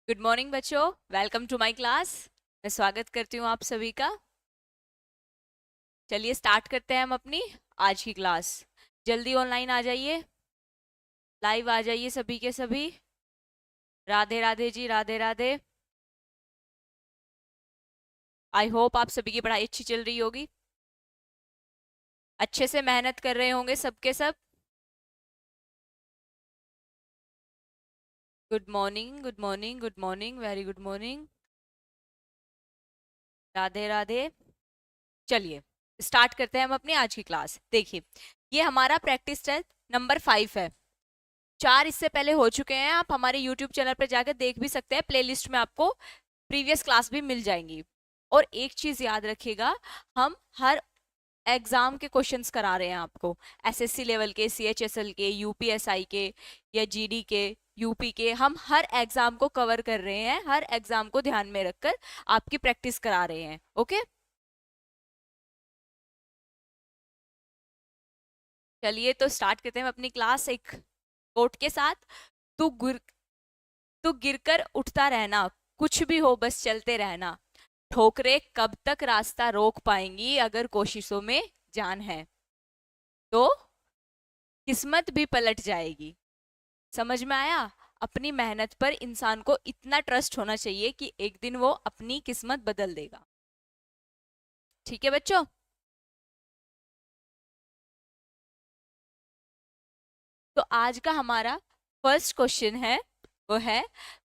Good morning बच्चों, welcome to my class. मैं स्वागत करती हूँ आप सभी का। चलिए स्टार्ट करते हैं हम अपनी आज की क्लास। जल्दी ऑनलाइन आ जाइए, लाइव आ जाइए सभी के सभी। राधे राधे जी, राधे राधे। आई होप आप सभी की पढ़ाई अच्छी चल रही होगी, अच्छे से मेहनत कर रहे होंगे सबके सब। Good morning, good morning, good morning, very good morning. Radhe Radhe. चलिए स्टार्ट करते हैं हम अपनी आज की क्लास। देखिए, ये हमारा प्रैक्टिस टेस्ट नंबर 5 है। 4 इससे पहले हो चुके हैं, आप हमारे यूट्यूब चैनल पर जाकर देख भी सकते हैं, प्लेलिस्ट में आपको प्रीवियस क्लास भी मिल जाएंगी। और एक चीज याद रखिएगा, हम हर एग्जाम के क्वेश्चंस करा रहे हैं आपको। एसएससी लेवल के, सीएचएसएल के, यूपीएसआई के या जीडी के, यूपी के, हम हर एग्जाम को कवर कर रहे हैं। हर एग्जाम को ध्यान में रखकर आपकी प्रैक्टिस करा रहे हैं। ओके, चलिए तो स्टार्ट करते हैं अपनी क्लास एक कोट के साथ। तू गुर तू गिरकर उठता रहना, कुछ भी हो बस चलते रहना। ठोकरे कब तक रास्ता रोक पाएंगी, अगर कोशिशों में जान है तो किस्मत भी पलट जाएगी। समझ में आया? अपनी मेहनत पर इंसान को इतना ट्रस्ट होना चाहिए कि एक दिन वो अपनी किस्मत बदल देगा। ठीक है बच्चों? तो आज का हमारा फर्स्ट क्वेश्चन है, वो है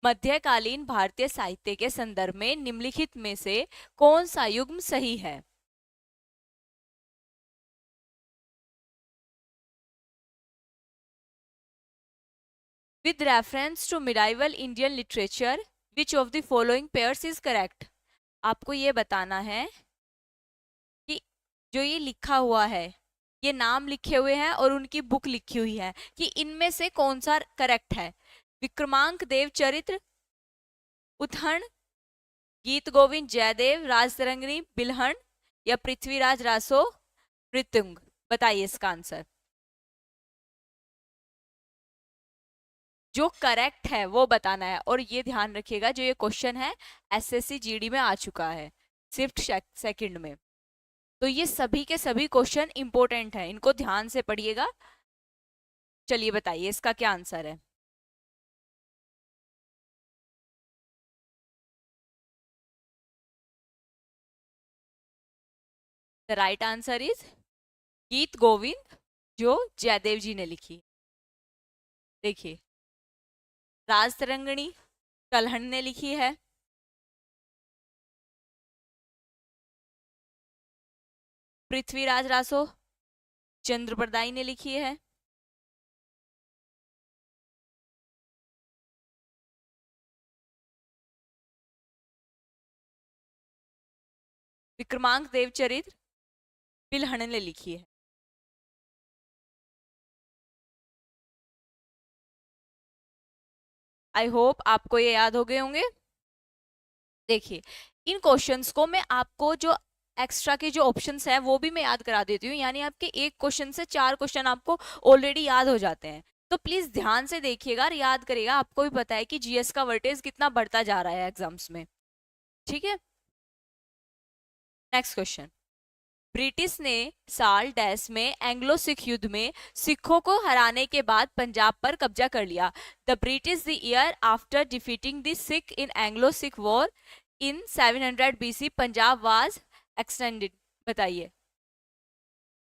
मध्यकालीन भारतीय साहित्य के संदर्भ में निम्नलिखित में से कौन सा युग्म सही है? With reference to medieval Indian literature, which of the following pairs is correct? आपको ये बताना है कि जो ये लिखा हुआ है, ये नाम लिखे हुए हैं और उनकी बुक लिखी हुई है, कि इनमें से कौन सा करेक्ट है। विक्रमांक देव चरित्र, उथण, गीत गोविंद जयदेव, राजतरंगिणी बिल्हण या पृथ्वीराज रासो मृत्युंग। बताइए इसका आंसर। जो करेक्ट है वो बताना है। और ये ध्यान रखिएगा, जो ये क्वेश्चन है एसएससी जीडी में आ चुका है, शिफ्ट सेकंड में। तो ये सभी के सभी क्वेश्चन इंपॉर्टेंट हैं, इनको ध्यान से पढ़िएगा। चलिए बताइए इसका क्या आंसर है। द राइट आंसर इज गीत गोविंद, जो जयदेव जी ने लिखी। देखिए, राजतरंगिणी कल्हण ने लिखी है, पृथ्वीराज रासो चंद्रप्रदाई ने लिखी है, विक्रमांक देवचरित्र बिल्हण ने लिखी है। आई होप आपको ये याद हो गए होंगे। देखिए, इन क्वेश्चंस को मैं आपको जो एक्स्ट्रा के जो ऑप्शंस हैं वो भी मैं याद करा देती हूँ, यानी आपके एक क्वेश्चन से 4 क्वेश्चन आपको ऑलरेडी याद हो जाते हैं। तो प्लीज ध्यान से देखिएगा और याद करिएगा। आपको भी पता है कि जीएस का वर्टेज कितना बढ़ता जा रहा है एग्जाम्स में। ठीक है, नेक्स्ट क्वेश्चन। ब्रिटिश ने साल डैश में एंग्लो सिख युद्ध में सिखों को हराने के बाद पंजाब पर कब्जा कर लिया। The British the year after defeating the Sikh in Anglo Sikh war in 700 BC Punjab was extended. बताइए,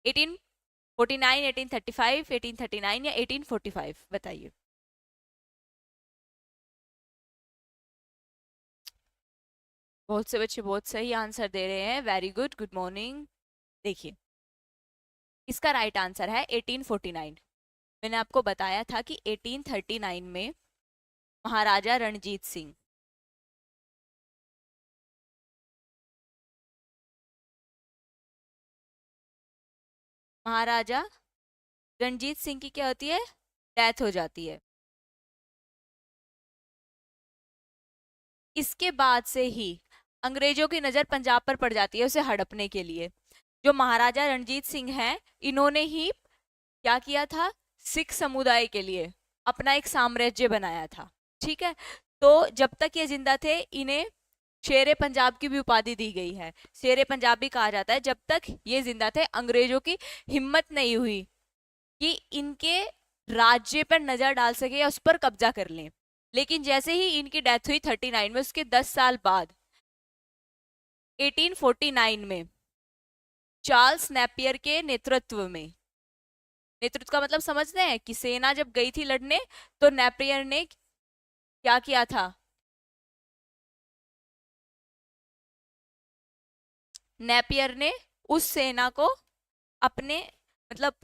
1849, 1835, 1839 या 1845? बताइए। बहुत से बच्चे बहुत सही आंसर दे रहे हैं, वेरी गुड, गुड मॉर्निंग। देखिए, इसका राइट आंसर है 1849। मैंने आपको बताया था कि 1839 में महाराजा रणजीत सिंह, महाराजा रणजीत सिंह की क्या होती है, डेथ हो जाती है। इसके बाद से ही अंग्रेजों की नजर पंजाब पर पड़ जाती है उसे हड़पने के लिए। जो महाराजा रणजीत सिंह हैं, इन्होंने ही क्या किया था, सिख समुदाय के लिए अपना एक साम्राज्य बनाया था। ठीक है, तो जब तक ये जिंदा थे इन्हें शेरे पंजाब की भी उपाधि दी गई है, शेरे पंजाब भी कहा जाता है। जब तक ये जिंदा थे अंग्रेजों की हिम्मत नहीं हुई कि इनके राज्य पर नजर डाल सके या उस पर कब्जा कर लें। लेकिन जैसे ही इनकी डेथ हुई 39 में, उसके 10 साल बाद 1849 में चार्ल्स नेपियर के नेतृत्व में, नेतृत्व का मतलब समझते हैं कि सेना जब गई थी लड़ने तो नेपियर ने क्या किया था, नेपियर ने उस सेना को अपने मतलब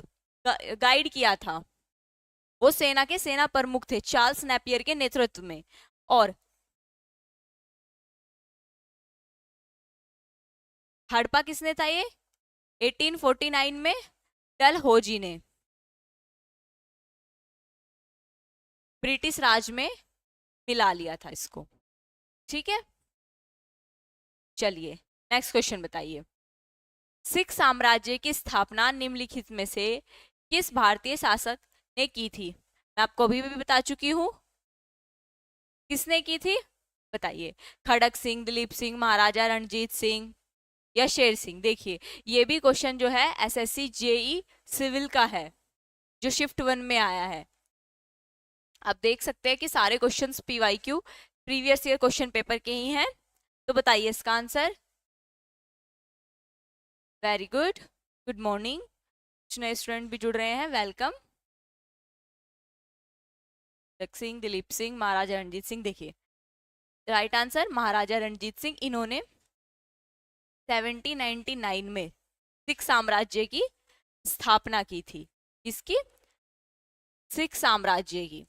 गाइड किया था। वो सेना के सेना प्रमुख थे चार्ल्स नेपियर के नेतृत्व में। और हड़पा किसने था ये 1849 में डलहौजी ने ब्रिटिश राज में मिला लिया था इसको। ठीक है, चलिए नेक्स्ट क्वेश्चन बताइए। सिख साम्राज्य की स्थापना निम्नलिखित में से किस भारतीय शासक ने की थी? मैं आपको अभी भी बता चुकी हूं, किसने की थी बताइए। खड़क सिंह, दिलीप सिंह, महाराजा रणजीत सिंह या शेर सिंह। देखिए ये भी क्वेश्चन जो है एसएससी जेई सिविल का है, जो शिफ्ट 1 में आया है। आप देख सकते हैं कि सारे questions PYQ previous year question paper के ही हैं। तो बताइए इसका answer. Very good, good morning. कुछ नए स्टूडेंट भी जुड़ रहे हैं, वेलकम। सिंह, दिलीप सिंह, महाराजा रणजीत सिंह। देखिए राइट आंसर महाराजा रणजीत सिंह। इन्होंने 1799 में सिख साम्राज्य की स्थापना की थी। किसकी? सिख साम्राज्य की।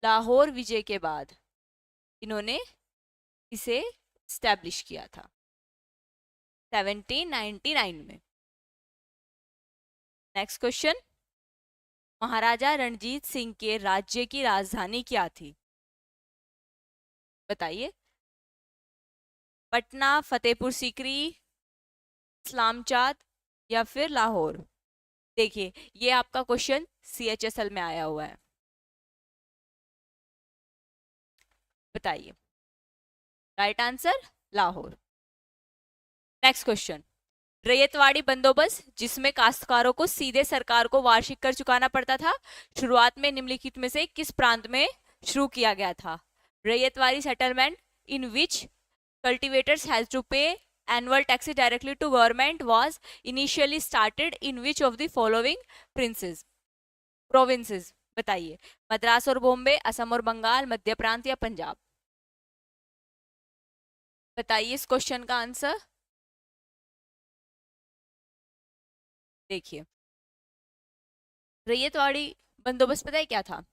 लाहौर विजय के बाद इन्होंने इसे स्टैब्लिश किया था 1799 में। नेक्स्ट क्वेश्चन, महाराजा रणजीत सिंह के राज्य की राजधानी क्या थी? बताइए। पटना, फतेहपुर सीकरी, इस्लामचाद या फिर लाहौर। देखिए ये आपका क्वेश्चन सीएचएसएल में आया हुआ है, बताइए। Right answer Lahore. Next question, ryotwari बंदोबस्त जिसमें काश्तकारों को सीधे सरकार को वार्षिक कर चुकाना पड़ता था, शुरुआत में निम्नलिखित में से किस प्रांत में शुरू किया गया था? Ryotwari settlement in which cultivators has to pay annual taxes directly to government was initially started in which of the following provinces? बताइए। मद्रास और बॉम्बे, असम और बंगाल, मध्य प्रांत या पंजाब। बताइए इस क्वेश्चन का आंसर। देखिए रैयतवाड़ी बंदोबस्त पता है क्या था?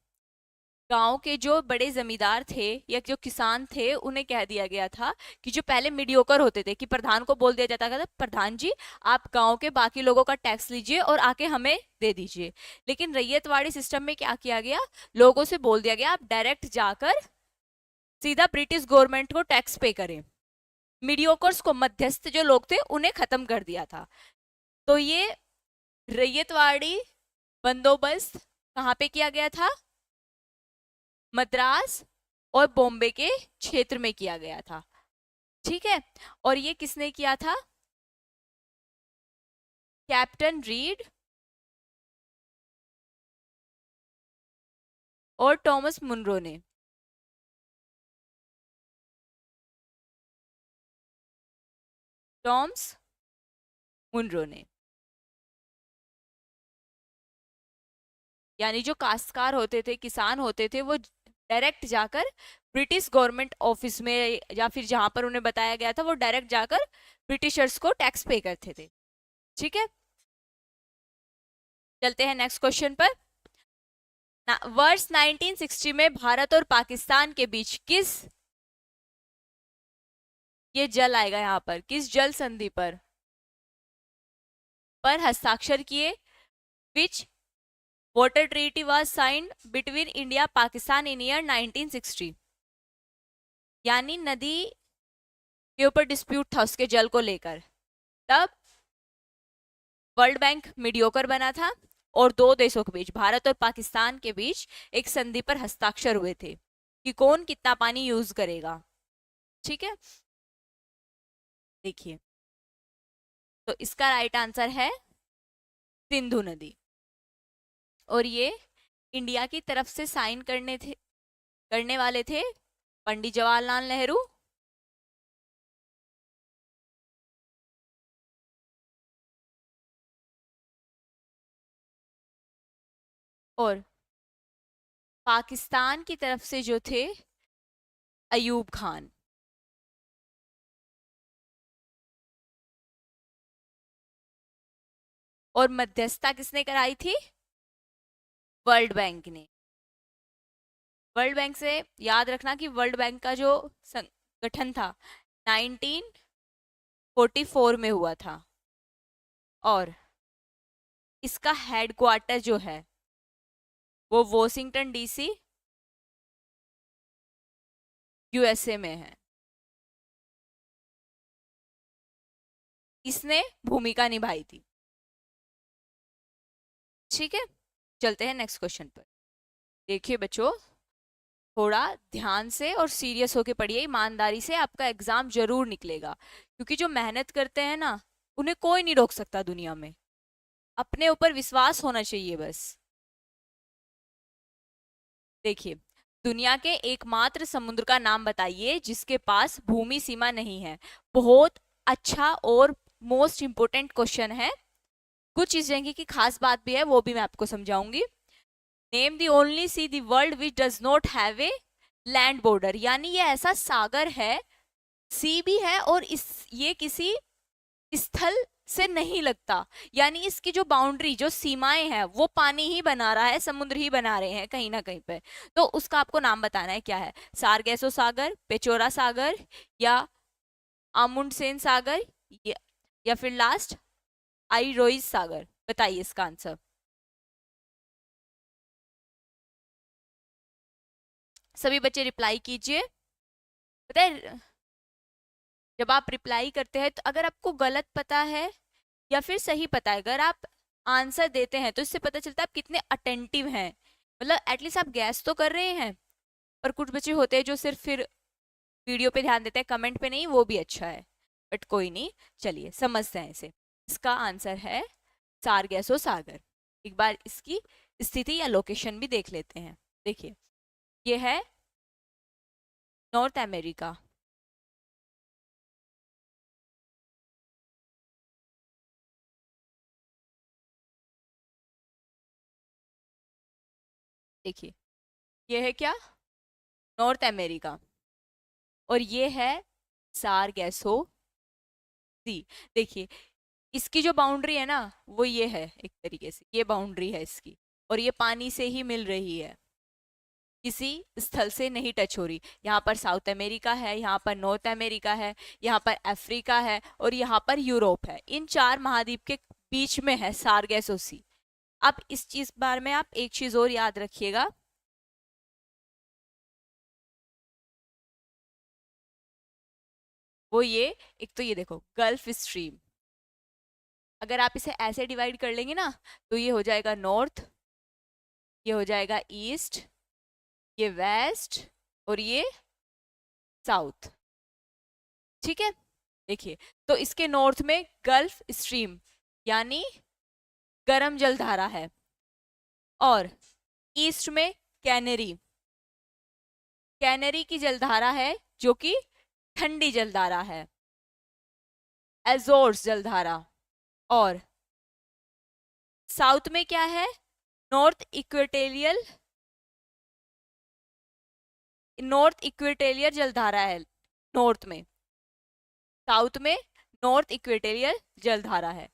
गांव के जो बड़े जमींदार थे या जो किसान थे उन्हें कह दिया गया था कि जो पहले मीडियोकर होते थे कि प्रधान को बोल दिया जाता था प्रधान जी आप गांव के बाकी लोगों का टैक्स लीजिए और आके हमें दे दीजिए। लेकिन रैयतवाड़ी सिस्टम में क्या किया गया, लोगों से बोल दिया गया आप डायरेक्ट जाकर सीधा ब्रिटिश गवर्नमेंट को टैक्स पे करें। मीडियोकर्स को, मध्यस्थ जो लोग थे उन्हें खत्म कर दिया था। तो ये रैयतवाड़ी बंदोबस्त कहाँ पे किया गया था? मद्रास और बॉम्बे के क्षेत्र में किया गया था। ठीक है, और ये किसने किया था? कैप्टन रीड और टॉमस मुनरो ने। टॉमस मुनरो ने, यानी जो काश्तकार होते थे, किसान होते थे, वो डायरेक्ट जाकर ब्रिटिश गवर्नमेंट ऑफिस में या फिर जहां पर उन्हें बताया गया था वो डायरेक्ट जाकर ब्रिटिशर्स को टैक्स पे करते थे। ठीक है, चलते हैं नेक्स्ट क्वेश्चन पर। वर्ष 1960 में भारत और पाकिस्तान के बीच किस, ये जल आएगा यहाँ पर, किस जल संधि पर हस्ताक्षर किए? Which water treaty was signed between India Pakistan in year 1960? यानी नदी के ऊपर डिस्प्यूट था उसके जल को लेकर, तब वर्ल्ड बैंक मीडियोकर बना था और दो देशों के बीच, भारत और पाकिस्तान के बीच, एक संधि पर हस्ताक्षर हुए थे कि कौन कितना पानी यूज करेगा। ठीक है, देखिए, तो इसका राइट आंसर है सिंधु नदी। और ये इंडिया की तरफ से साइन करने वाले थे पंडित जवाहरलाल नेहरू, और पाकिस्तान की तरफ से जो थे अयूब खान। और मध्यस्थता किसने कराई थी? वर्ल्ड बैंक ने। वर्ल्ड बैंक से याद रखना कि वर्ल्ड बैंक का जो संगठन था 1944 में हुआ था, और इसका हेडक्वार्टर जो है वो वॉशिंगटन डीसी यूएसए में है। इसने भूमिका निभाई थी। ठीक है, चलते हैं नेक्स्ट क्वेश्चन पर। देखिए बच्चों, थोड़ा ध्यान से और सीरियस होके पढ़िए, ईमानदारी से, आपका एग्जाम जरूर निकलेगा, क्योंकि जो मेहनत करते हैं ना उन्हें कोई नहीं रोक सकता दुनिया में। अपने ऊपर विश्वास होना चाहिए बस। देखिए, दुनिया के एकमात्र समुद्र का नाम बताइए जिसके पास भूमि सीमा नहीं है। बहुत अच्छा और मोस्ट इंपोर्टेंट क्वेश्चन है। कुछ चीजें की खास बात भी है, वो भी मैं आपको समझाऊंगी। Name the only sea the world which does not have a land border, यानी ये ऐसा सागर है, सी भी है, और ये किसी स्थल से नहीं लगता, यानी इसकी जो बाउंड्री, जो सीमाएं हैं, वो पानी ही बना रहा है, समुद्र ही बना रहे हैं कहीं ना कहीं पे। तो उसका आपको नाम बताना है, क्या है? सारगेसो सागर, पेचोरा सागर, या आमुंडसेन सागर, या फिर लास्ट आइरोइज सागर। बताइए इसका आंसर। सभी बच्चे रिप्लाई कीजिए। पता है, जब आप रिप्लाई करते हैं तो अगर आपको गलत पता है या फिर सही पता है, अगर आप आंसर देते हैं तो इससे पता चलता है आप कितने अटेंटिव हैं, मतलब एटलीस्ट आप गैस तो कर रहे हैं। पर कुछ बच्चे होते हैं जो सिर्फ फिर वीडियो पे ध्यान देते हैं, कमेंट पे नहीं, वो भी अच्छा है, बट कोई नहीं, चलिए समझते हैं इसे। इसका आंसर है सारगेसो सागर। एक बार इसकी स्थिति या लोकेशन भी देख लेते हैं। देखिए, ये है नॉर्थ अमेरिका। देखिए, ये है क्या? North America. और ये है सारगेसो सी। देखिए, इसकी जो बाउंड्री है ना वो ये है, एक तरीके से ये बाउंड्री है इसकी, और ये पानी से ही मिल रही है, किसी स्थल से नहीं टच हो रही। यहाँ पर साउथ अमेरिका है, यहाँ पर नॉर्थ अमेरिका है, यहाँ पर अफ्रीका है, और यहाँ पर यूरोप है। इन चार महाद्वीप के बीच में है सारगेसो सी। अब इस चीज बारे में आप एक चीज और याद रखिएगा, वो ये, एक तो ये देखो गल्फ स्ट्रीम, अगर आप इसे ऐसे डिवाइड कर लेंगे ना तो ये हो जाएगा नॉर्थ, ये हो जाएगा ईस्ट, ये वेस्ट, और ये साउथ। ठीक है, देखिए, तो इसके नॉर्थ में गल्फ स्ट्रीम यानी गर्म जलधारा है, और ईस्ट में कैनरी, कैनरी की जलधारा है जो कि ठंडी जलधारा है, एजोर्स जलधारा। और साउथ में क्या है? नॉर्थ इक्वेटोरियल, नॉर्थ इक्वेटोरियल जलधारा है नॉर्थ में, साउथ में नॉर्थ इक्वेटोरियल जलधारा है।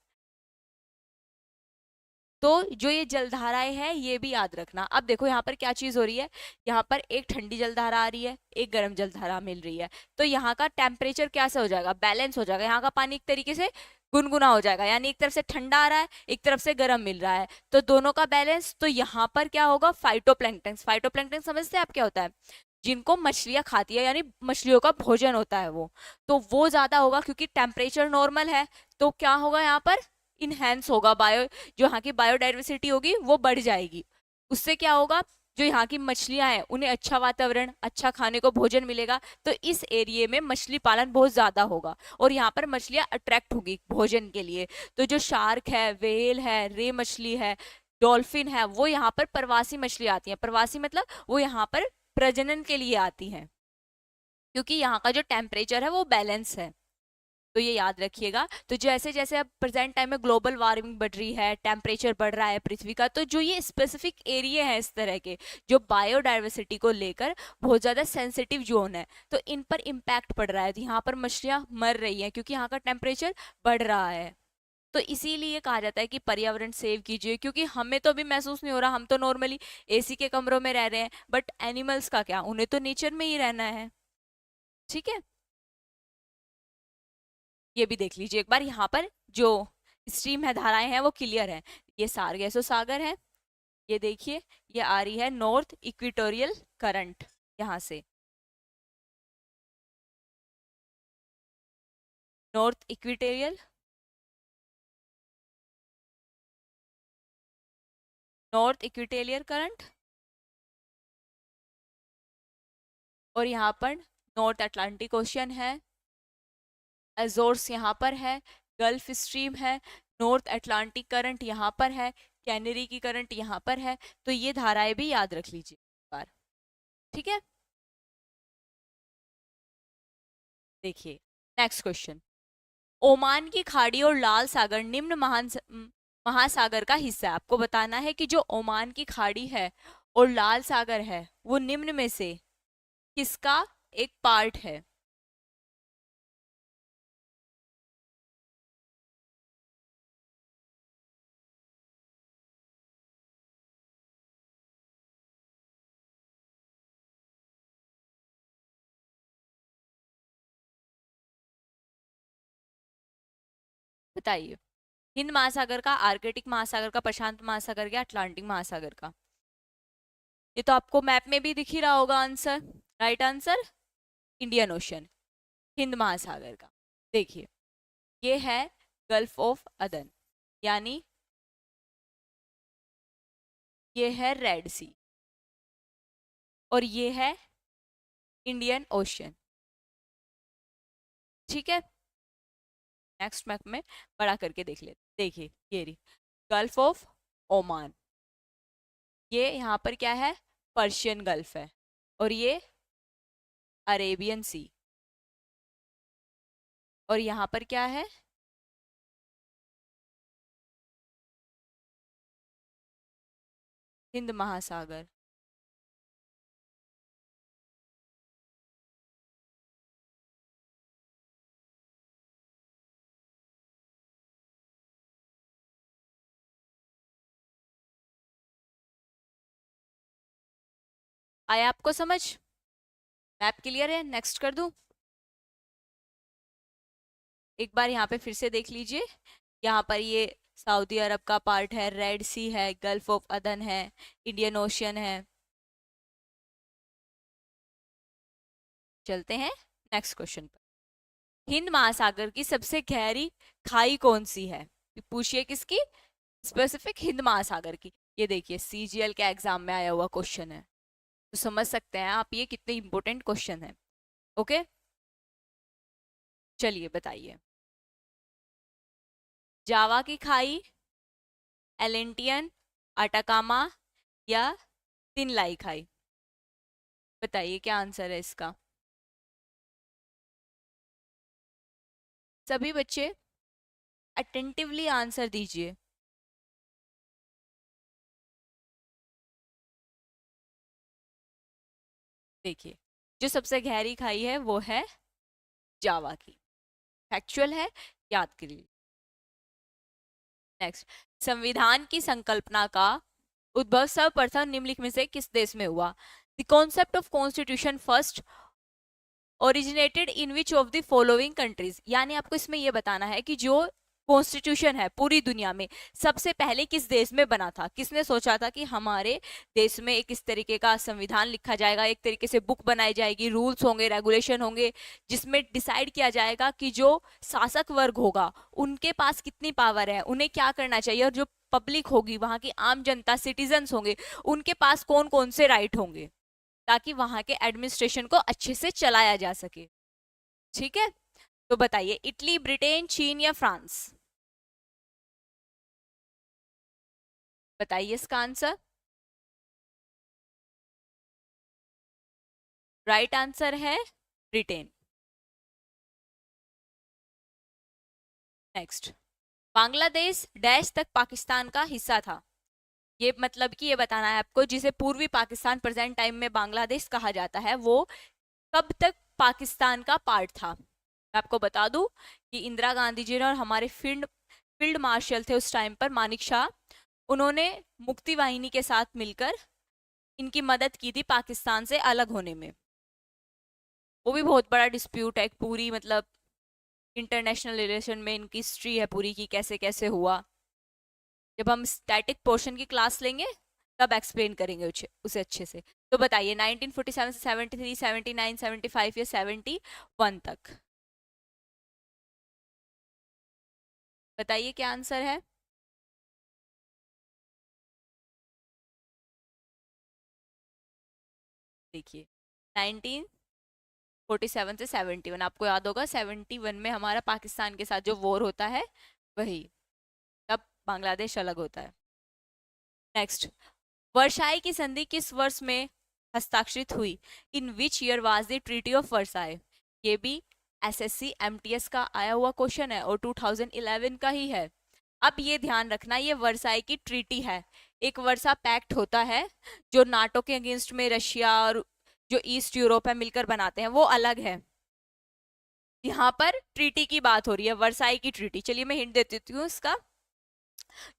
तो जो ये जलधाराएं हैं ये भी याद रखना। अब देखो यहाँ पर क्या चीज हो रही है, यहाँ पर एक ठंडी जलधारा आ रही है, एक गर्म जलधारा मिल रही है, तो यहाँ का टेम्परेचर क्या से हो जाएगा? बैलेंस हो जाएगा। यहाँ का पानी एक तरीके से गुनगुना हो जाएगा, यानी एक तरफ से ठंडा आ रहा है, एक तरफ से गर्म मिल रहा है, तो दोनों का बैलेंस। तो यहाँ पर क्या होगा? फाइटोप्लैंक्टन। फाइटोप्लैंक्टन समझते हैं आप क्या होता है? जिनको मछलियां खाती है, यानी मछलियों का भोजन होता है वो, तो वो ज्यादा होगा क्योंकि टेम्परेचर नॉर्मल है। तो क्या होगा यहाँ पर? इनहेंस होगा, बायो जो यहाँ की बायोडाइवर्सिटी होगी वो बढ़ जाएगी। उससे क्या होगा, जो यहाँ की मछलियां हैं उन्हें अच्छा वातावरण, अच्छा खाने को भोजन मिलेगा, तो इस एरिया में मछली पालन बहुत ज्यादा होगा और यहाँ पर मछलियां अट्रैक्ट होगी भोजन के लिए। तो जो शार्क है, व्हेल है, रे मछली है, डॉल्फिन है, वो यहाँ पर प्रवासी मछली आती है। प्रवासी मतलब वो यहाँ पर प्रजनन के लिए आती हैं, क्योंकि यहाँ का जो टेम्परेचर है वो बैलेंस है। तो ये याद रखिएगा। तो जैसे जैसे अब प्रेजेंट टाइम में ग्लोबल वार्मिंग बढ़ रही है, टेम्परेचर बढ़ रहा है पृथ्वी का, तो जो ये स्पेसिफिक एरिया है इस तरह के जो बायोडाइवर्सिटी को लेकर बहुत ज़्यादा सेंसिटिव जोन है, तो इन पर इम्पैक्ट पड़ रहा है। तो यहाँ पर मछलियाँ मर रही हैं क्योंकि यहाँ का टेम्परेचर बढ़ रहा है। तो इसीलिए कहा जाता है कि पर्यावरण सेव कीजिए, क्योंकि हमें तो अभी महसूस नहीं हो रहा, हम तो नॉर्मली एसी के कमरों में रह रहे हैं, बट एनिमल्स का क्या, उन्हें तो नेचर में ही रहना है। ठीक है, ये भी देख लीजिए एक बार। यहाँ पर जो स्ट्रीम है, धाराएं हैं, वो क्लियर है। ये सारगैसो सागर है, ये देखिए, ये आ रही है नॉर्थ इक्वेटोरियल करंट, यहाँ से north equatorial, north equatorial current, और यहाँ पर नॉर्थ अटलांटिक ओशियन है, अजोर्स यहाँ पर है, गल्फ स्ट्रीम है, नॉर्थ अटलांटिक करंट यहाँ पर है, कैनरी की करंट यहाँ पर है। तो ये धाराएं भी याद रख लीजिए एक बार। ठीक है, देखिए नेक्स्ट क्वेश्चन। ओमान की खाड़ी और लाल सागर निम्न महासागर का हिस्सा है। आपको बताना है कि जो ओमान की खाड़ी है और लाल सागर है वो निम्न में से किसका एक पार्ट है। बताइए, हिंद महासागर का, आर्कटिक महासागर का, प्रशांत महासागर का, अटलांटिक महासागर का। ये तो आपको मैप में भी दिख ही रहा होगा answer. Right answer Indian ocean, Hind महासागर का। देखिए, ये है गल्फ ऑफ अदन, यानी ये है रेड सी, और ये है इंडियन ओशन। ठीक है, नेक्स्ट मैप में बड़ा करके देख लेते। देखिए, ये रही गल्फ ऑफ ओमान, ये यहाँ पर क्या है, पर्शियन गल्फ है, और ये अरेबियन सी, और यहाँ पर क्या है, हिंद महासागर। आया आपको समझ, मैप क्लियर है। नेक्स्ट कर दूं, एक बार यहाँ पे फिर से देख लीजिए। यहाँ पर ये सऊदी अरब का पार्ट है, रेड सी है, गल्फ ऑफ अदन है, इंडियन ओशियन है। चलते हैं नेक्स्ट क्वेश्चन पर। हिंद महासागर की सबसे गहरी खाई कौन सी है, पूछिए किसकी, स्पेसिफिक हिंद महासागर की। ये देखिए, सीजीएल के एग्जाम में आया हुआ क्वेश्चन है, तो समझ सकते हैं आप ये कितने इंपॉर्टेंट क्वेश्चन है। ओके, चलिए बताइए। जावा की खाई, एलेंटियन, अटाकामा, या तिनलाई खाई। बताइए क्या आंसर है इसका। सभी बच्चे अटेंटिवली आंसर दीजिए। देखिए, जो सबसे गहरी खाई है वो है जावा की, फैक्चुअल है, याद करिए। नेक्स्ट, संविधान की संकल्पना का उद्भव सर्वप्रथम निम्नलिखित में से किस देश में हुआ। The concept of constitution first originated in which of the following countries. यानी आपको इसमें यह बताना है कि जो कॉन्स्टिट्यूशन है पूरी दुनिया में, सबसे पहले किस देश में बना था? किसने सोचा था कि हमारे देश में एक इस तरीके का संविधान लिखा जाएगा, एक तरीके से बुक बनाई जाएगी, रूल्स होंगे, रेगुलेशन होंगे, जिसमें डिसाइड किया जाएगा कि जो शासक वर्ग होगा उनके पास कितनी पावर है, उन्हें क्या करना चाहिए, और जो पब्लिक होगी, वहां की आम जनता, सिटीजन्स होंगे, उनके पास कौन कौन से राइट होंगे, ताकि वहां के एडमिनिस्ट्रेशन को अच्छे से चलाया जा सके। ठीक है, तो बताइए, इटली, ब्रिटेन, चीन या फ्रांस? बताइए इसका आंसर। राइट आंसर है ब्रिटेन। नेक्स्ट, बांग्लादेश डैश तक पाकिस्तान का हिस्सा था। ये मतलब कि ये बताना है आपको, जिसे पूर्वी पाकिस्तान प्रेजेंट टाइम में बांग्लादेश कहा जाता है, वो कब तक पाकिस्तान का पार्ट था? मैं आपको बता दूं कि इंदिरा गांधी जी ने और हमारे फील्ड फील्ड मार्शल थे उस टाइम पर, मानिक शाह, उन्होंने मुक्ति वाहिनी के साथ मिलकर इनकी मदद की थी पाकिस्तान से अलग होने में। वो भी बहुत बड़ा डिस्प्यूट है, एक पूरी मतलब इंटरनेशनल रिलेशन में इनकी हिस्ट्री है पूरी, की कैसे कैसे हुआ। जब हम स्टैटिक पोर्शन की क्लास लेंगे तब एक्सप्लेन करेंगे उसे अच्छे से। तो बताइए, 1947 से 73, 79, 75 या 71 तक? बताइए क्या आंसर है। देखिए, 1947 से 71, आपको याद होगा 71 में हमारा पाकिस्तान के साथ जो वॉर होता है, वही, तब बांग्लादेश अलग होता है। नेक्स्ट, वर्साई की संधि किस वर्ष में हस्ताक्षरित हुई? In which year was the treaty of Versailles? ये भी एसएससी एमटीएस का आया हुआ क्वेश्चन है और 2011 का ही है। अब ये ध्यान रखना, ये वर्साई की ट्रीटी है, एक वर्सा पैक्ट होता है जो नाटो के अगेंस्ट में रशिया और जो ईस्ट यूरोप है मिलकर बनाते हैं, वो अलग है। यहाँ पर ट्रीटी की बात हो रही है, वर्साई की ट्रीटी। चलिए मैं हिंट देती हूँ इसका।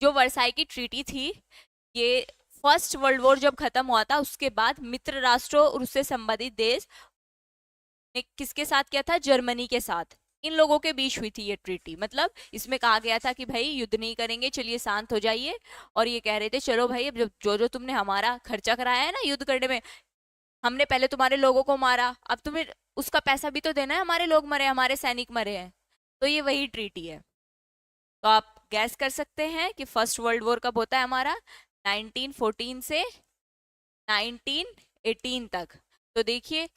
जो वर्साई की ट्रीटी थी, ये फर्स्ट वर्ल्ड वॉर जब खत्म हुआ था उसके बाद मित्र राष्ट्रों और उससे संबंधित देश ने किसके साथ किया था? जर्मनी के साथ। इन लोगों के बीच हुई थी ये ट्रीटी। मतलब इसमें कहा गया था कि भाई युद्ध नहीं करेंगे, चलिए शांत हो जाइए। और ये कह रहे थे चलो भाई, अब जो जो तुमने हमारा खर्चा कराया है ना युद्ध करने में, हमने पहले तुम्हारे लोगों को मारा, अब तुम्हें उसका पैसा भी तो देना है, हमारे लोग मरे, हमारे सैनिक मरे हैं। तो ये वही ट्रीटी है। तो आप गैस कर सकते हैं कि फर्स्ट वर्ल्ड वॉर कब होता है हमारा? 1914 से 1918 तक। तो देखिए,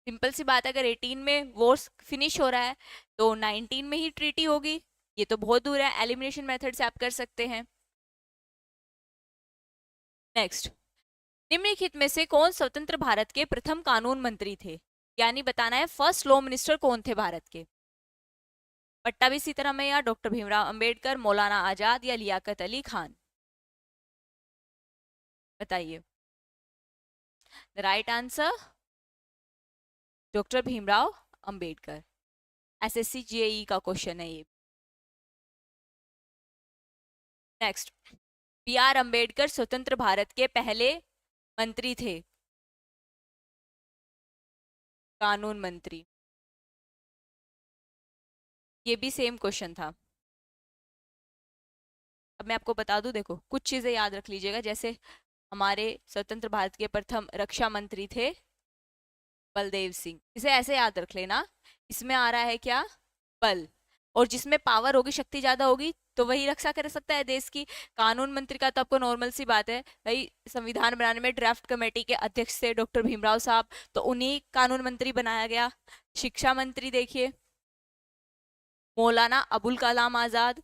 सिंपल सी बात है, अगर 18 में वॉर फिनिश हो रहा है तो 19 में ही ट्रीटी होगी। ये तो बहुत दूर है, एलिमिनेशन मेथड से आप कर सकते हैं। नेक्स्ट, निम्नलिखित में से कौन स्वतंत्र भारत के प्रथम कानून मंत्री थे? यानी बताना है फर्स्ट लॉ मिनिस्टर कौन थे भारत के? पट्टाभी सीतारामैया, डॉक्टर भीमराव अंबेडकर, मौलाना आजाद या लियाकत अली खान? बताइए। The right answer, doctor Bhimrao Ambedkar. SSC JE का क्वेश्चन है ये। नेक्स्ट, बी आर अंबेडकर स्वतंत्र भारत के पहले मंत्री थे, कानून मंत्री। ये भी सेम क्वेश्चन था। अब मैं आपको बता दूं, देखो कुछ चीजें याद रख लीजिएगा, जैसे हमारे स्वतंत्र भारत के प्रथम रक्षा मंत्री थे बलदेव सिंह, इसे ऐसे याद रख लेना। इसमें आ रहा है क्या? बल। और जिसमें पावर होगी, शक्ति ज्यादा होगी, तो वही रक्षा कर सकता है देश की। कानून मंत्री का तो आपको नॉर्मल सी बात है भाई, संविधान बनाने में ड्राफ्ट कमेटी के अध्यक्ष थे डॉक्टर भीमराव साहब, तो उन्हीं कानून मंत्री बनाया गया। शिक्षा मंत्री देखिए, मौलाना अबुल कलाम आजाद।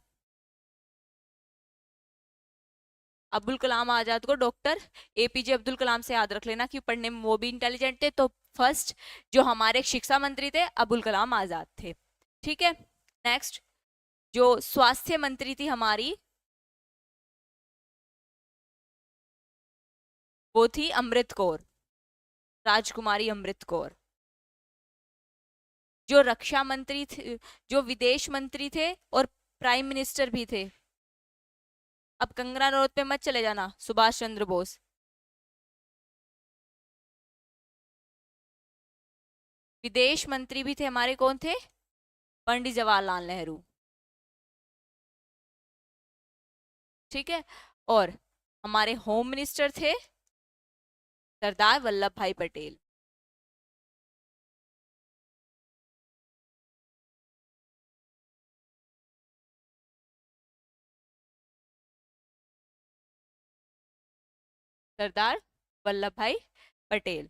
अब्दुल कलाम आजाद को डॉक्टर एपीजे अब्दुल कलाम से याद रख लेना, कि पढ़ने में वो भी इंटेलिजेंट थे। तो फर्स्ट जो हमारे शिक्षा मंत्री थे अबुल कलाम आजाद थे। ठीक है। नेक्स्ट, जो स्वास्थ्य मंत्री थी हमारी, वो थी अमृत कौर, राजकुमारी अमृत कौर। जो रक्षा मंत्री थे, जो विदेश मंत्री थे और प्राइम मिनिस्टर भी थे, अब कंगना रनौत पे मत चले जाना, सुभाष चंद्र बोस। विदेश मंत्री भी थे हमारे, कौन थे? पंडित जवाहरलाल नेहरू। ठीक है। और हमारे होम मिनिस्टर थे सरदार वल्लभ भाई पटेल। सरदार वल्लभ भाई पटेल।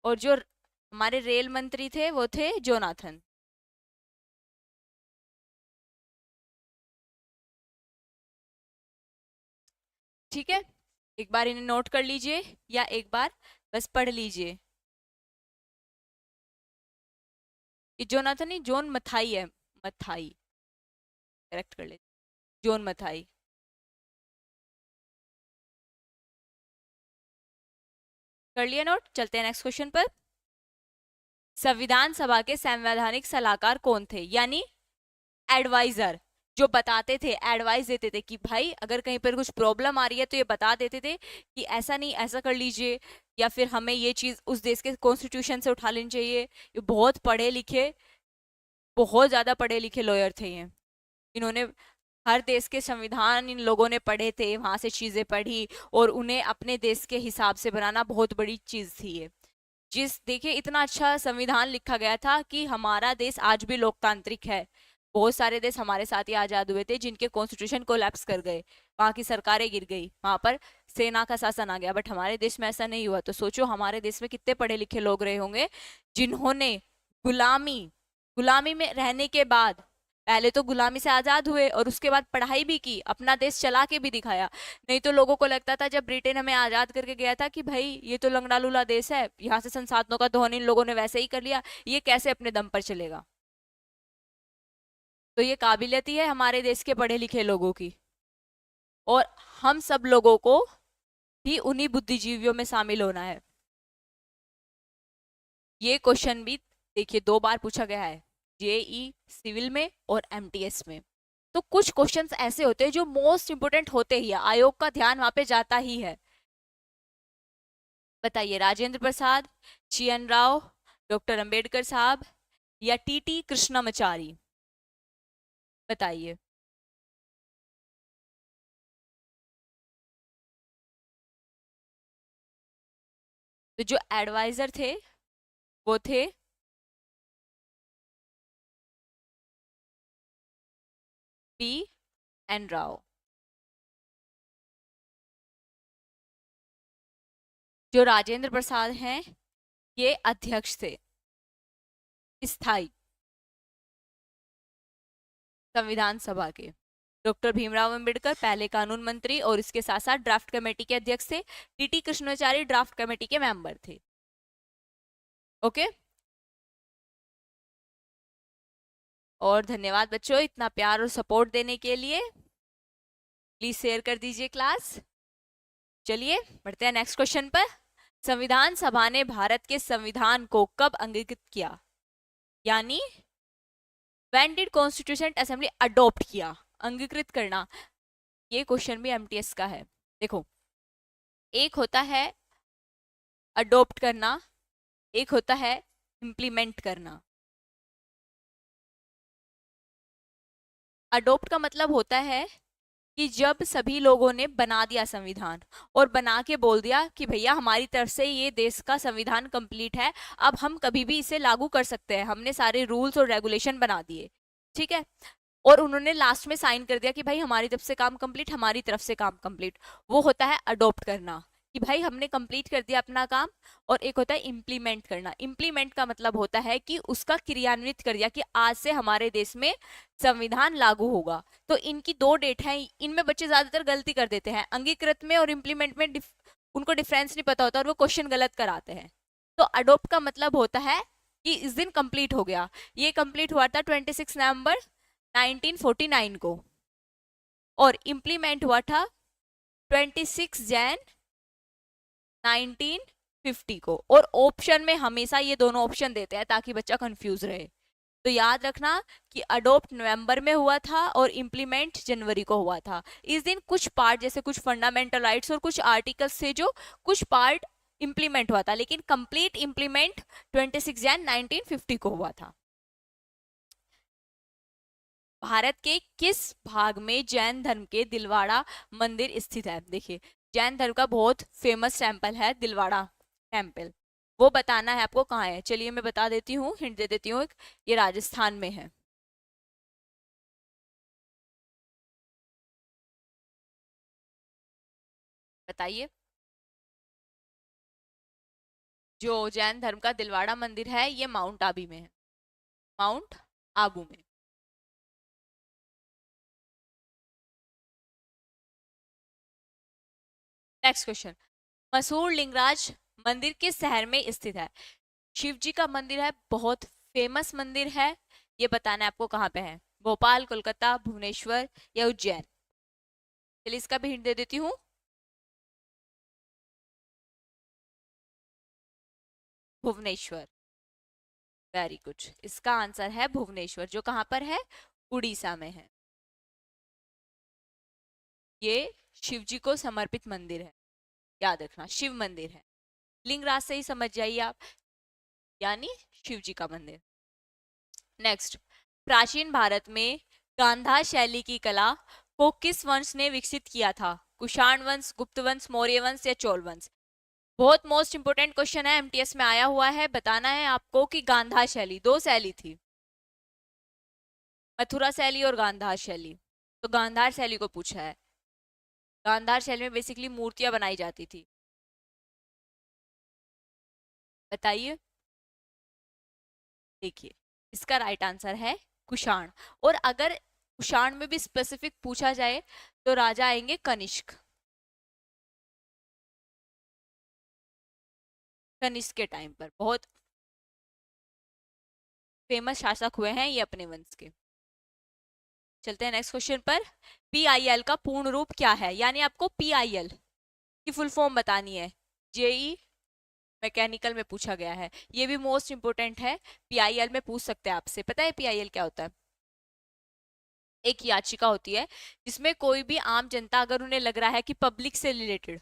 और जो हमारे रेल मंत्री थे वो थे जोनाथन। ठीक है, एक बार इन्हें नोट कर लीजिए या एक बार बस पढ़ लीजिए। ये जोनाथन नहीं, जोन मथाई है, मथाई, करेक्ट कर ले, जोन मथाई। कर लिया नोट, चलते हैं नेक्स्ट क्वेश्चन पर। संविधान सभा के संवैधानिक सलाहकार कौन थे, यानी एडवाइजर, जो बताते थे, एडवाइस देते थे कि भाई अगर कहीं पर कुछ प्रॉब्लम आ रही है तो ये बता देते थे कि ऐसा नहीं ऐसा कर लीजिए, या फिर हमें ये चीज उस देश के कॉन्स्टिट्यूशन से उठा लेनी चाहिए। ये बहुत पढ़े लिखे, बहुत ज्यादा पढ़े लिखे लॉयर थे ये। इन्होंने हर देश के संविधान इन लोगों ने पढ़े थे, वहां से चीजें पढ़ी और उन्हें अपने देश के हिसाब से बनाना बहुत बड़ी चीज थी ये। जिस देखिए इतना अच्छा संविधान लिखा गया था कि हमारा देश आज भी लोकतांत्रिक है। बहुत सारे देश हमारे साथ ही आजाद हुए थे जिनके कॉन्स्टिट्यूशन कोलैप्स कर गए, वहां की सरकारें गिर गई, वहां पर सेना का शासन आ गया, बट हमारे देश में ऐसा नहीं हुआ। तो सोचो हमारे देश में कितने पढ़े लिखे लोग रहे होंगे जिन्होंने गुलामी गुलामी में रहने के बाद, पहले तो गुलामी से आजाद हुए और उसके बाद पढ़ाई भी की, अपना देश चला के भी दिखाया। नहीं तो लोगों को लगता था जब ब्रिटेन हमें आजाद करके गया था कि भाई ये तो लंगड़ा लूला देश है, यहाँ से संसाधनों का दोहन इन लोगों ने वैसे ही कर लिया, ये कैसे अपने दम पर चलेगा। तो ये काबिलियत ही है हमारे देश के पढ़े लिखे लोगों की। और हम सब लोगों को भी उन्हीं बुद्धिजीवियों में शामिल होना है। ये क्वेश्चन भी देखिए 2 बार पूछा गया है, जेई सिविल में और एमटीएस में। तो कुछ क्वेश्चंस ऐसे होते हैं जो मोस्ट इंपोर्टेंट होते ही है, आयोग का ध्यान वहां पे जाता ही है। बताइए, राजेंद्र प्रसाद, CN राव, डॉक्टर अंबेडकर साहब या TT कृष्णमाचारी, बताइए। तो जो एडवाइजर थे वो थे PN राव। जो राजेंद्र प्रसाद हैं ये अध्यक्ष थे स्थायी संविधान सभा के। डॉक्टर भीमराव अंबेडकर पहले कानून मंत्री और इसके साथ साथ ड्राफ्ट कमेटी के अध्यक्ष थे। TT कृष्णाचार्य ड्राफ्ट कमेटी के मेंबर थे। ओके, और धन्यवाद बच्चों इतना प्यार और सपोर्ट देने के लिए। प्लीज शेयर कर दीजिए क्लास। चलिए बढ़ते हैं नेक्स्ट क्वेश्चन पर। संविधान सभा ने भारत के संविधान को कब अंगीकृत किया, यानी when did constitution assembly adopt किया, अंगीकृत करना। ये क्वेश्चन भी MTS का है। देखो, एक होता है अडॉप्ट करना, एक होता है इम्प्लीमेंट करना। अडॉप्ट का मतलब होता है कि जब सभी लोगों ने बना दिया संविधान और बना के बोल दिया कि भैया हमारी तरफ से ये देश का संविधान कंप्लीट है, अब हम कभी भी इसे लागू कर सकते हैं, हमने सारे रूल्स और रेगुलेशन बना दिए, ठीक है। और उन्होंने लास्ट में साइन कर दिया कि भाई हमारी तरफ से काम कंप्लीट, हमारी तरफ से काम कंप्लीट। वो होता है अडॉप्ट करना, कि भाई हमने कंप्लीट कर दिया अपना काम। और एक होता है इम्प्लीमेंट करना। इम्प्लीमेंट का मतलब होता है कि उसका क्रियान्वित कर दिया, कि आज से हमारे देश में संविधान लागू होगा। तो इनकी 2 डेट है, इनमें बच्चे ज्यादातर गलती कर देते हैं, अंगीकृत में और इम्प्लीमेंट में उनको डिफरेंस नहीं पता होता और वो क्वेश्चन गलत कराते हैं। तो अडोप्ट का मतलब होता है कि इस दिन कंप्लीट हो गया। ये कंप्लीट हुआ था 26 नवंबर 1949 को, और इम्प्लीमेंट हुआ था 26 जैन 1950 को। और ऑप्शन में हमेशा ये दोनों ऑप्शन देते हैं ताकि बच्चा कंफ्यूज रहे। तो याद रखना कि अडोप्ट नवंबर में हुआ था और इम्प्लीमेंट जनवरी को हुआ था। इस दिन कुछ पार्ट, जैसे कुछ फंडामेंटल राइट्स और कुछ आर्टिकल्स से जो कुछ पार्ट इम्प्लीमेंट हुआ था, लेकिन कंप्लीट इम्प्लीमेंट 26 जैन 1950 को हुआ था। भारत के किस भाग में जैन धर्म के दिलवाड़ा मंदिर स्थित है? देखिए, जैन धर्म का बहुत फेमस टेम्पल है दिलवाड़ा टेम्पल, वो बताना है आपको कहाँ है। चलिए मैं बता देती हूँ, हिंट दे देती हूँ, ये राजस्थान में है। बताइए। जो जैन धर्म का दिलवाड़ा मंदिर है ये माउंट आबू में है, माउंट आबू में। नेक्स्ट क्वेश्चन, मशहूर लिंगराज मंदिर किस शहर में स्थित है? शिव जी का मंदिर है, बहुत फेमस मंदिर है, ये बताना है आपको कहाँ पे है। भोपाल, कोलकाता, भुवनेश्वर या उज्जैन? चलिए इसका भी हिंट दे देती हूँ। भुवनेश्वर, वेरी गुड, इसका आंसर है भुवनेश्वर, जो कहाँ पर है, उड़ीसा में है। ये शिव जी को समर्पित मंदिर है, याद रखना, शिव मंदिर है। लिंगराज से ही समझ जाइए आप, यानी शिव जी का मंदिर। नेक्स्ट, प्राचीन भारत में गांधार शैली की कला को किस वंश ने विकसित किया था? कुषाण वंश, गुप्त वंश, मौर्य वंश या चोल वंश? बहुत मोस्ट इंपोर्टेंट क्वेश्चन है, एमटीएस में आया हुआ है। बताना है आपको कि गांधार शैली, दो शैली थी, मथुरा शैली और गांधार शैली। तो गांधार शैली को पूछा है। गांधार शैली में बेसिकली मूर्तियां बनाई जाती थी। बताइए। देखिए, इसका राइट आंसर है कुषाण। और अगर कुषाण में भी स्पेसिफिक पूछा जाए तो राजा आएंगे कनिष्क, कनिष्क के टाइम पर बहुत फेमस शासक हुए हैं ये अपने वंश के। चलते हैं नेक्स्ट क्वेश्चन पर। पीआईएल का पूर्ण रूप क्या है? यानी आपको पीआईएल की फुल फॉर्म बतानी है, जेई मैकेनिकल में पूछा गया है, ये भी मोस्ट इंपोर्टेंट है, पीआईएल में पूछ सकते हैं आपसे। पता है पीआईएल क्या होता है? एक याचिका होती है जिसमें कोई भी आम जनता, अगर उन्हें लग रहा है कि पब्लिक से रिलेटेड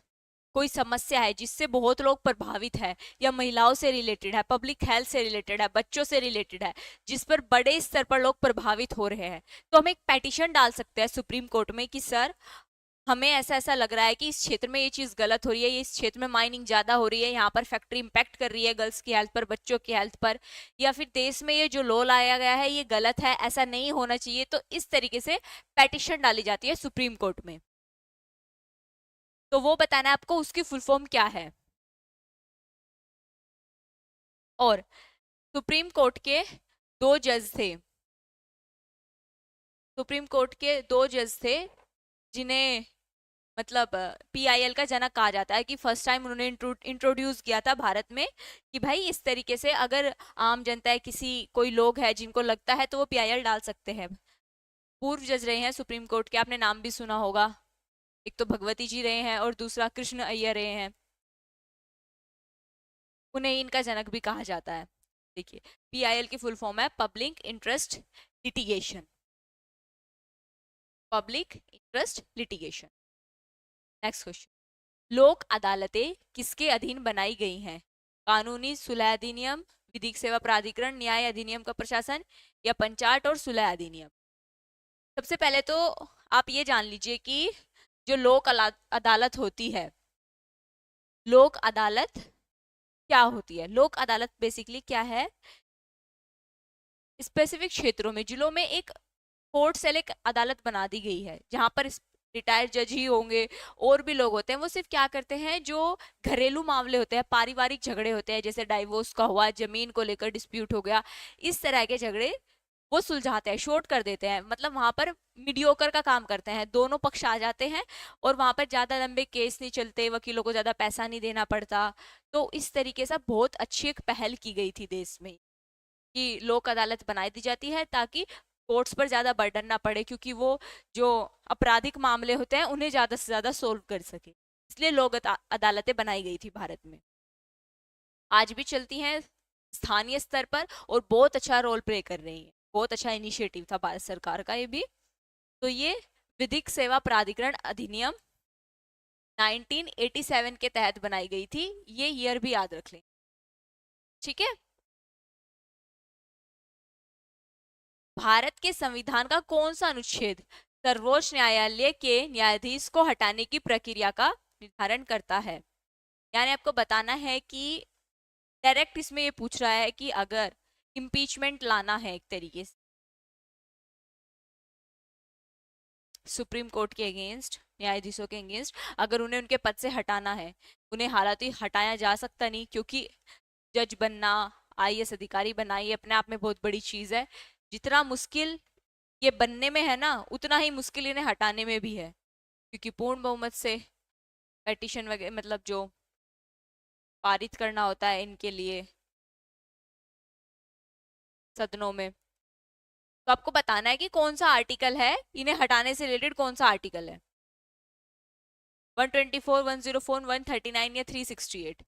कोई समस्या है जिससे बहुत लोग प्रभावित है, या महिलाओं से रिलेटेड है, पब्लिक हेल्थ से रिलेटेड है, बच्चों से रिलेटेड है, जिस पर बड़े स्तर पर लोग प्रभावित हो रहे हैं, तो हम एक पेटिशन डाल सकते हैं सुप्रीम कोर्ट में कि सर हमें ऐसा ऐसा लग रहा है कि इस क्षेत्र में ये चीज गलत हो रही है, ये इस क्षेत्र में माइनिंग ज्यादा हो रही है, यहाँ पर फैक्ट्री इंपैक्ट कर रही है गर्ल्स की हेल्थ पर, बच्चों की हेल्थ पर, या फिर देश में ये जो लॉ लाया गया है ये गलत है, ऐसा नहीं होना चाहिए। तो इस तरीके से पेटिशन डाली जाती है सुप्रीम कोर्ट में। तो वो बताना है आपको उसकी फुल फॉर्म क्या है। और सुप्रीम कोर्ट के दो जज थे, सुप्रीम कोर्ट के दो जज थे जिन्हें मतलब पीआईएल का जनक कहा जाता है, कि फर्स्ट टाइम उन्होंने इंट्रोड्यूस किया था भारत में कि भाई इस तरीके से अगर आम जनता है, किसी कोई लोग है जिनको लगता है तो वो पीआईएल डाल सकते हैं। पूर्व जज रहे हैं सुप्रीम कोर्ट के, आपने नाम भी सुना होगा, एक तो भगवती जी रहे हैं और दूसरा कृष्ण अय्यर रहे हैं, उन्हें इनका जनक भी कहा जाता है। देखिए, पीआईएल की फुल फॉर्म है public interest litigation, public interest litigation. Next question, लोक अदालतें किसके अधीन बनाई गई हैं? कानूनी सुलह अधिनियम, विधिक सेवा प्राधिकरण, न्याय अधिनियम का प्रशासन, या पंचायत और सुलह अधिनियम? सबसे पहले तो आप ये जान लीजिए कि जो लोक अदालत होती है, लोक अदालत क्या होती है? लोक अदालत बेसिकली क्या है, स्पेसिफिक क्षेत्रों में, जिलों में एक कोर्ट सेल, एक अदालत बना दी गई है जहां पर रिटायर्ड जज ही होंगे, और भी लोग होते हैं, वो सिर्फ क्या करते हैं, जो घरेलू मामले होते हैं, पारिवारिक झगड़े होते हैं, जैसे डाइवोर्स का हुआ, जमीन को लेकर डिस्प्यूट हो गया, इस तरह के झगड़े वो सुलझाते हैं, शॉर्ट कर देते हैं, मतलब वहां पर मीडियोकर का काम करते हैं, दोनों पक्ष आ जाते हैं और वहां पर ज्यादा लंबे केस नहीं चलते, वकीलों को ज्यादा पैसा नहीं देना पड़ता। तो इस तरीके से बहुत अच्छी एक पहल की गई थी देश में कि लोक अदालत बनाई दी जाती है, ताकि कोर्ट्स पर ज्यादा बर्डन ना पड़े, क्योंकि वो जो आपराधिक मामले होते हैं उन्हें ज्यादा से ज्यादा सोल्व कर सके, इसलिए लोक अदालतें बनाई गई थी भारत में। आज भी चलती हैं स्थानीय स्तर पर और बहुत अच्छा रोल प्ले कर रही हैं, बहुत अच्छा इनिशिएटिव था भारत सरकार का ये भी। तो ये विधिक सेवा प्राधिकरण अधिनियम 1987 के तहत बनाई गई थी, ये ईयर भी याद रख लें, ठीक है। भारत के संविधान का कौन सा अनुच्छेद सर्वोच्च न्यायालय के न्यायाधीश को हटाने की प्रक्रिया का निर्धारण करता है? यानी आपको बताना है कि डायरेक्ट इसमें ये पूछ रहा है कि अगर इम्पीचमेंट लाना है एक तरीके से सुप्रीम कोर्ट के अगेंस्ट, न्यायाधीशों के अगेंस्ट, अगर उन्हें उनके पद से हटाना है, उन्हें हालांकि हटाया जा सकता नहीं, क्योंकि जज बनना, आईएएस अधिकारी बनना ये अपने आप में बहुत बड़ी चीज है। जितना मुश्किल ये बनने में है ना, उतना ही मुश्किल इन्हें हटाने में भी है, क्योंकि पूर्ण बहुमत से पेटिशन वगैरह मतलब जो पारित करना होता है इनके लिए सदनों में। तो आपको बताना है कि कौन सा आर्टिकल है, इन्हें हटाने से रिलेटेड कौन सा आर्टिकल है, 124, 104, 139 या 368?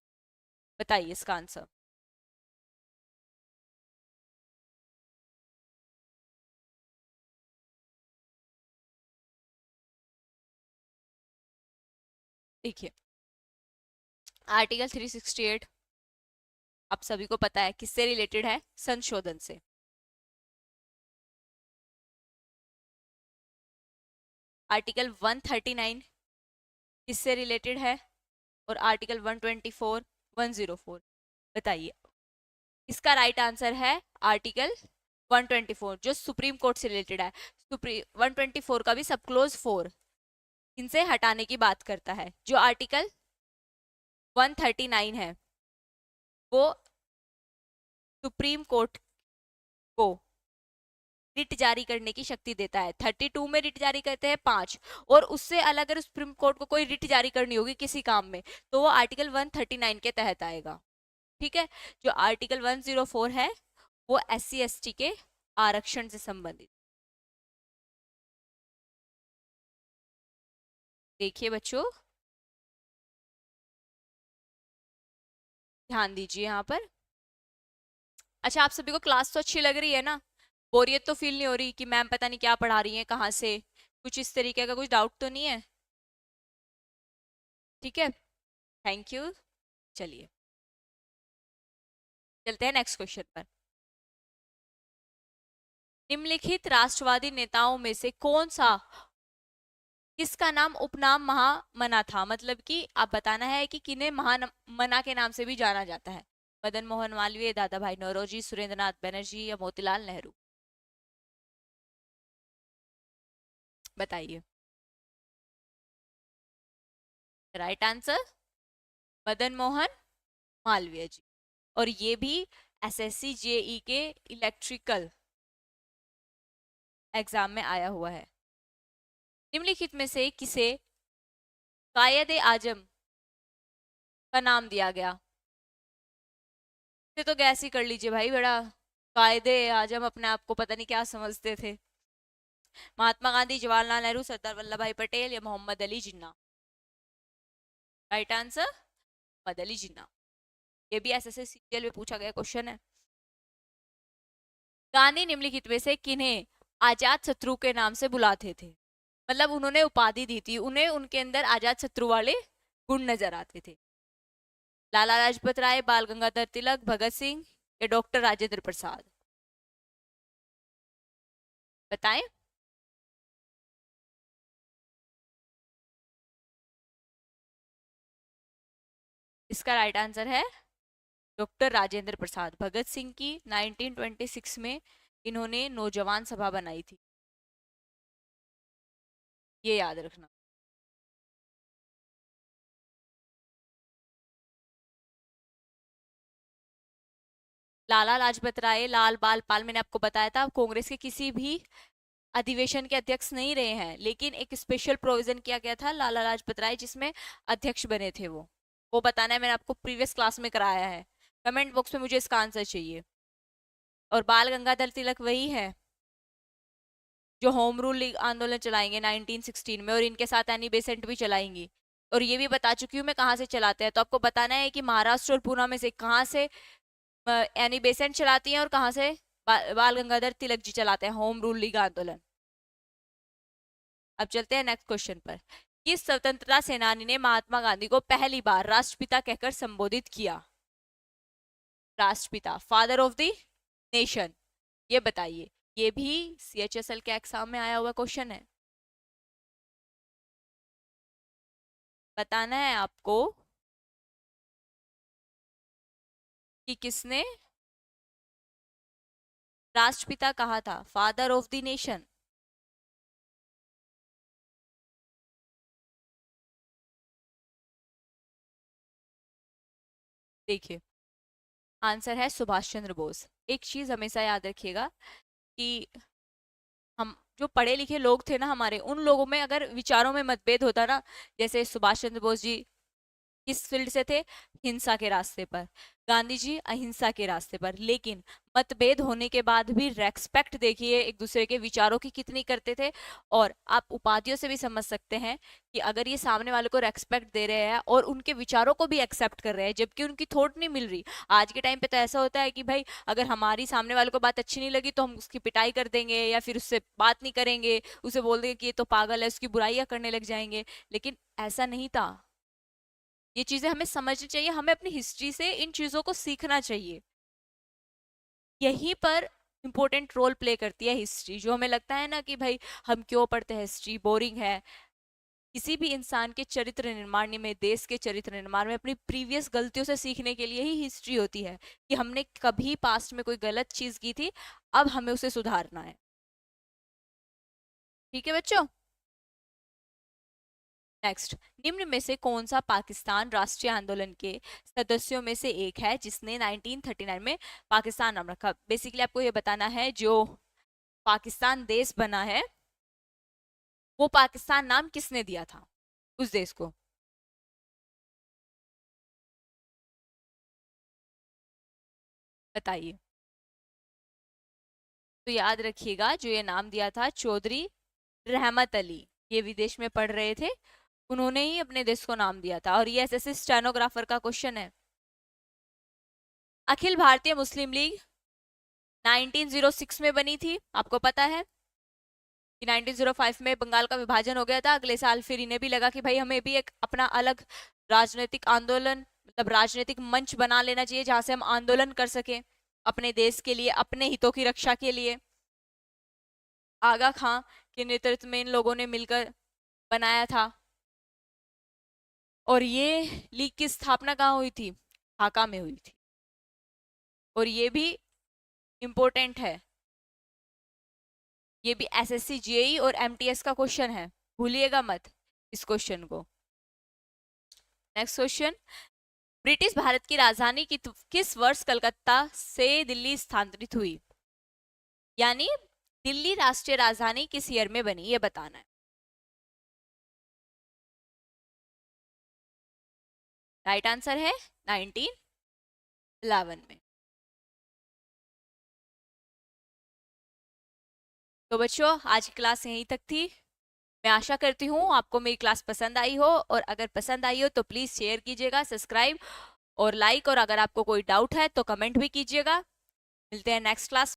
बताइए इसका आंसर। देखिए, आर्टिकल 368 आप सभी को पता है किससे रिलेटेड है, संशोधन से। आर्टिकल 139 किससे रिलेटेड है, और आर्टिकल 124, 104 बताइए। इसका राइट आंसर है आर्टिकल 124 जो सुप्रीम कोर्ट से रिलेटेड है। सुप्रीम 124 का भी सब क्लोज 4 इनसे हटाने की बात करता है। जो आर्टिकल 139 है वो सुप्रीम कोर्ट को रिट जारी करने की शक्ति देता है। 32 में रिट जारी करते हैं 5, और उससे अलग अगर सुप्रीम कोर्ट को कोई रिट जारी करनी होगी किसी काम में तो वो आर्टिकल 139 के तहत आएगा। ठीक है, जो आर्टिकल 104 है वो SC ST के आरक्षण से संबंधित। देखिए बच्चों, ध्यान दीजिए यहाँ पर। अच्छा, आप सभी को क्लास तो अच्छी लग रही है ना? बोरियत तो फील नहीं हो रही कि मैम पता नहीं क्या पढ़ा रही है, कहाँ से, कुछ इस तरीके का कुछ डाउट तो नहीं है? ठीक है, थैंक यू। चलिए चलते हैं नेक्स्ट क्वेश्चन पर। निम्नलिखित राष्ट्रवादी नेताओं में से कौन सा, किसका नाम उपनाम महामना था? मतलब कि आप बताना है कि किन्हें महामना के नाम से भी जाना जाता है। मदन मोहन मालवीय, दादा भाई नौरोजी, सुरेंद्रनाथ बनर्जी या मोतीलाल नेहरू? बताइए। राइट आंसर मदन मोहन मालवीय जी। और ये भी SSC JE के इलेक्ट्रिकल एग्जाम में आया हुआ है। निम्नलिखित में से किसे कायद ए आजम का नाम दिया गया? तो गैस ही कर लीजिए भाई, बड़ा कायदे आजम अपने आप को पता नहीं क्या समझते थे। महात्मा गांधी, जवाहरलाल नेहरू, सरदार वल्लभ भाई पटेल या मोहम्मद अली जिन्ना? Right answer Mohammad Ali Jinnah. ये भी SSC CGL में पूछा गया क्वेश्चन है। गांधी निम्नलिखित में से किन्हें आजाद शत्रु के नाम से बुलाते थे? मतलब उन्होंने उपाधि दी थी, उन्हें उनके अंदर आजाद शत्रु वाले गुण नजर आते थे। लाला लाजपत राय, बाल गंगाधर तिलक, भगत सिंह या डॉक्टर राजेंद्र प्रसाद? बताएं। इसका राइट आंसर है डॉक्टर राजेंद्र प्रसाद। भगत सिंह की 1926 में इन्होंने नौजवान सभा बनाई थी, ये याद रखना। लाला लाजपत राय, लाल बाल पाल, मैंने आपको बताया था कांग्रेस के किसी भी अधिवेशन के अध्यक्ष नहीं रहे हैं, लेकिन एक स्पेशल प्रोविजन किया गया था लाला लाजपत राय जिसमें अध्यक्ष बने थे। वो बताना है, मैंने आपको प्रीवियस क्लास में कराया है। कमेंट बॉक्स में मुझे इसका आंसर चाहिए। और बाल गंगाधर तिलक वही है जो होम रूल आंदोलन चलाएंगे 1916 में, और इनके साथ एनी बेसेंट भी चलाएंगी। और ये भी बता चुकी हूँ मैं कहाँ से चलाते हैं, तो आपको बताना है कि महाराष्ट्र और पूना में से कहाँ से एनी बेसेंट चलाती हैं और कहाँ से बाल गंगाधर तिलक जी चलाते हैं होम रूल लीग आंदोलन। अब चलते हैं नेक्स्ट क्वेश्चन पर। किस स्वतंत्रता सेनानी ने महात्मा गांधी को पहली बार राष्ट्रपिता कहकर संबोधित किया? राष्ट्रपिता, फादर ऑफ द नेशन, ये बताइए। ये भी CHSL के एग्जाम में आया हुआ क्वेश्चन है। बताना है आपको कि किसने राष्ट्रपिता कहा था, फादर ऑफ द नेशन। देखिए आंसर है सुभाष चंद्र बोस। एक चीज हमेशा याद रखिएगा कि हम जो पढ़े लिखे लोग थे ना हमारे, उन लोगों में अगर विचारों में मतभेद होता ना, जैसे सुभाष चंद्र बोस जी किस फील्ड से थे, हिंसा के रास्ते पर, गांधी जी अहिंसा के रास्ते पर, लेकिन मतभेद होने के बाद भी रेस्पेक्ट देखिए एक दूसरे के विचारों की कितनी करते थे। और आप उपाधियों से भी समझ सकते हैं कि अगर ये सामने वाले को रेस्पेक्ट दे रहे हैं और उनके विचारों को भी एक्सेप्ट कर रहे हैं जबकि उनकी थॉट नहीं मिल रही। आज के टाइम पे तो ऐसा होता है कि भाई अगर हमारी सामने वाले को बात अच्छी नहीं लगी तो हम उसकी पिटाई कर देंगे या फिर उससे बात नहीं करेंगे, उसे बोल देंगे कि ये तो पागल है, उसकी बुराइयां करने लग जाएंगे। लेकिन ऐसा नहीं था। ये चीजें हमें समझनी चाहिए, हमें अपनी हिस्ट्री से इन चीजों को सीखना चाहिए। यहीं पर इंपॉर्टेंट रोल प्ले करती है हिस्ट्री। जो हमें लगता है ना कि भाई हम क्यों पढ़ते हैं, हिस्ट्री बोरिंग है, किसी भी इंसान के चरित्र निर्माण में, देश के चरित्र निर्माण में अपनी प्रीवियस गलतियों से सीखने के लिए ही हिस्ट्री होती है कि हमने कभी पास्ट में कोई गलत चीज की थी, अब हमें उसे सुधारना है। ठीक है बच्चों। नेक्स्ट, निम्न में से कौन सा पाकिस्तान राष्ट्रीय आंदोलन के सदस्यों में से एक है जिसने 1939 में पाकिस्तान नाम रखा। बेसिकली आपको ये बताना है जो पाकिस्तान देश बना है वो पाकिस्तान नाम किसने दिया था उस देश को। बताइए। तो याद रखिएगा जो ये नाम दिया था चौधरी रहमत अली, ये विदेश में पढ़ रहे थे, उन्होंने ही अपने देश को नाम दिया था। और ये एसएससी स्टेनोग्राफर का क्वेश्चन है। अखिल भारतीय मुस्लिम लीग 1906 में बनी थी, आपको पता है कि 1905 में बंगाल का विभाजन हो गया था। अगले साल फिर इन्हें भी लगा कि भाई हमें भी एक अपना अलग राजनीतिक आंदोलन, मतलब राजनीतिक मंच बना लेना चाहिए जहां से हम आंदोलन कर सके अपने देश के लिए, अपने हितों की रक्षा के लिए। आगा खां के नेतृत्व में इन लोगों ने मिलकर बनाया था। और ये लीग की स्थापना कहाँ हुई थी, ढाका में हुई थी। और ये भी इंपॉर्टेंट है, ये भी एसएससी जेई और एमटीएस का क्वेश्चन है, भूलिएगा मत इस क्वेश्चन को। नेक्स्ट क्वेश्चन, ब्रिटिश भारत की राजधानी की किस वर्ष कलकत्ता से दिल्ली स्थानांतरित हुई, यानी दिल्ली राष्ट्रीय राजधानी किस ईयर में बनी, ये बताना है। राइट आंसर है 1911 में। तो बच्चों आज की क्लास यहीं तक थी। मैं आशा करती हूँ आपको मेरी क्लास पसंद आई हो, और अगर पसंद आई हो तो प्लीज़ शेयर कीजिएगा, सब्सक्राइब और लाइक, और अगर आपको कोई डाउट है तो कमेंट भी कीजिएगा। मिलते हैं नेक्स्ट क्लास।